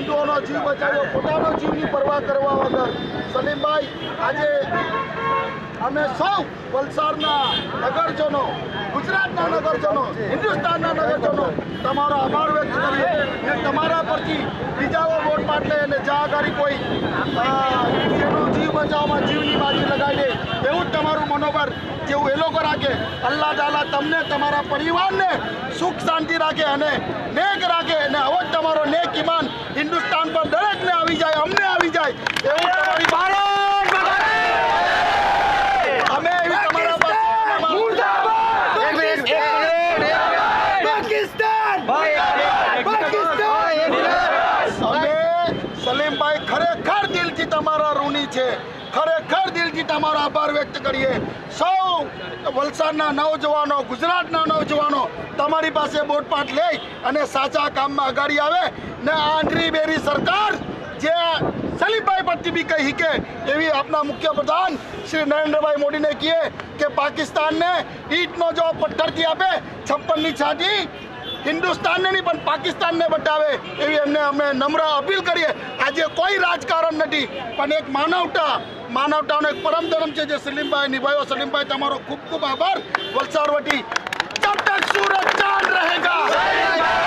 હિન્દુઓનો જીવ બચાવ્યો, પોતાનો જીવની પરવા કરવા વગર. સલીમભાઈ, આજે અમે સૌ વલસાડના નગરજનો, ગુજરાતના નગરજનો, હિન્દુસ્તાનના નગરજનો તમારો આભાર વ્યક્ત કરીએ અને તમારા પરથી બીજાઓ વોટ પાટ લે અને જ્યાં આગળ કોઈ જેનો જીવ બચાવવામાં જીવની બાજી લગાવી દે એવું જ તમારું મનોબળ જેવું એ લોકો રાખે. અલ્લાહ તાલા તમને, તમારા પરિવારને સુખ શાંતિ રાખે અને નેક રાખે અને આવો જ તમારો નેક ઈમાન હિન્દુસ્તાન પર દરેકને આવી જાય, અમને આવી જાય એવું તમારી અમે એવી તમારા પાસે સલીમભાઈ ખરેખર દિલથી તમારા ઋણી છે, ખરેખર દિલથી તમારો આભાર વ્યક્ત કરીએ. સૌ વલસાડના નવજવાનો, ગુજરાતના નવજવાનો તમારી પાસે બોટપાટ લઈ અને સાચા કામમાં આગળ આવે ને આંધળી બેરી સરકાર જે સલીમભાઈ પરથી બી કહી કે એવી આપના મુખ્યપ્રધાન શ્રી નરેન્દ્રભાઈ મોદીને કહે કે પાકિસ્તાનને ઈંટનો જો પથ્થરથી આપે 56ની છાતી હિન્દુસ્તાનને નહીં પણ પાકિસ્તાનને બતાવે એવી એમને અમે નમ્ર અપીલ કરીએ. આજે કોઈ રાજકારણ નથી પણ એક માનવતાનો એક પરમ ધર્મ છે જે સલીમભાઈ નિભાવ્યો. સલીમભાઈ તમારો ખૂબ ખૂબ આભાર. વલસાડ વટી જબ તક સૂરજ ચાંદ રહેગા.